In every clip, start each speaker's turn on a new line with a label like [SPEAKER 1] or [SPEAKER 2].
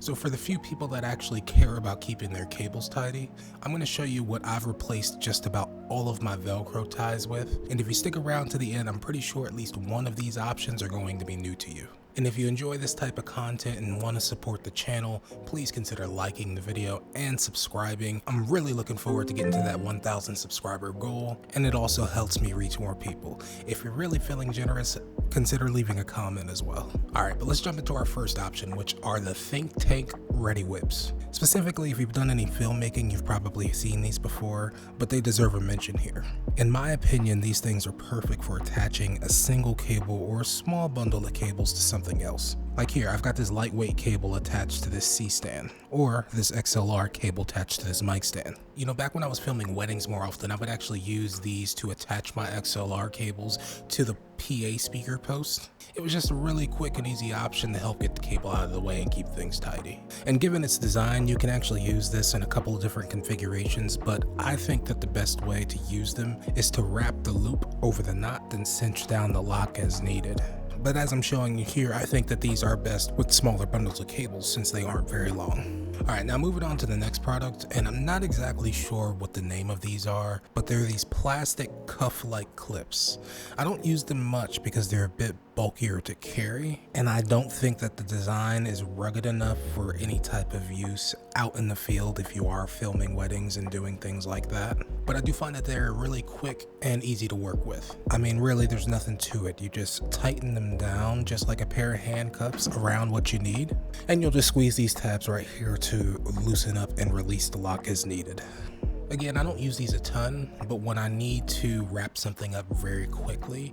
[SPEAKER 1] So for the few people that actually care about keeping their cables tidy, I'm going to show you what I've replaced just about all of my Velcro ties with. And if you stick around to the end, I'm pretty sure at least one of these options are going to be new to you. And if you enjoy this type of content and want to support the channel, please consider liking the video and subscribing. I'm really looking forward to getting to that 1,000 subscriber goal, and it also helps me reach more people. If you're really feeling generous, consider leaving a comment as well. Alright, but let's jump into our first option, which are the Think Tank Ready Whips. Specifically, if you've done any filmmaking, you've probably seen these before, but they deserve a mention here. In my opinion, these things are perfect for attaching a single cable or a small bundle of cables to something else. Like here, I've got this lightweight cable attached to this C-stand, or this XLR cable attached to this mic stand. You know, back when I was filming weddings more often, I would actually use these to attach my XLR cables to the PA speaker post. It was just a really quick and easy option to help get the cable out of the way and keep things tidy. And given its design, you can actually use this in a couple of different configurations, but I think that the best way to use them is to wrap the loop over the knot, then cinch down the lock as needed. But as I'm showing you here, I think that these are best with smaller bundles of cables since they aren't very long. Alright, now moving on to the next product, and I'm not exactly sure what the name of these are, but they're these plastic cuff-like clips. I don't use them much because they're a bit bulkier to carry, and I don't think that the design is rugged enough for any type of use out in the field if you are filming weddings and doing things like that. But I do find that they're really quick and easy to work with. I mean, really, there's nothing to it. You just tighten them down just like a pair of handcuffs around what you need, and you'll just squeeze these tabs right here to loosen up and release the lock as needed. Again, I don't use these a ton, but when I need to wrap something up very quickly,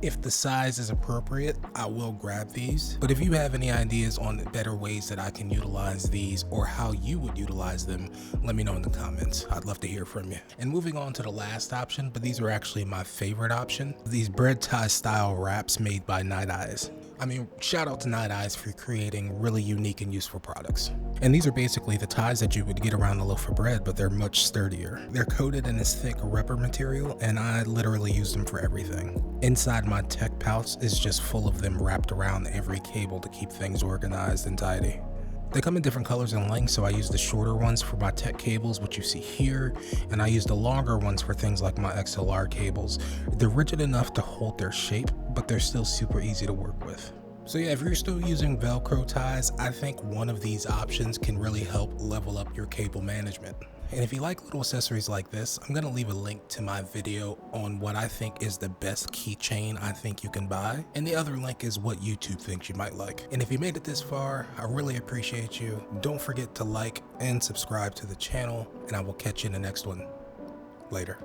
[SPEAKER 1] if the size is appropriate, I will grab these. But if you have any ideas on better ways that I can utilize these or how you would utilize them, let me know in the comments. I'd love to hear from you. And moving on to the last option, but these are actually my favorite option, these bread tie style wraps made by Night Eyes. I mean, shout out to Night Eyes for creating really unique and useful products. And these are basically the ties that you would get around a loaf of bread, but they're much sturdier. They're coated in this thick rubber material, and I literally use them for everything. Inside my tech pouch is just full of them wrapped around every cable to keep things organized and tidy. They come in different colors and lengths, so I use the shorter ones for my tech cables, which you see here, and I use the longer ones for things like my XLR cables. They're rigid enough to hold their shape, but they're still super easy to work with. So yeah, if you're still using Velcro ties, I think one of these options can really help level up your cable management. And if you like little accessories like this, I'm gonna leave a link to my video on what I think is the best keychain I think you can buy. And the other link is what YouTube thinks you might like. And if you made it this far, I really appreciate you. Don't forget to like and subscribe to the channel, and I will catch you in the next one. Later.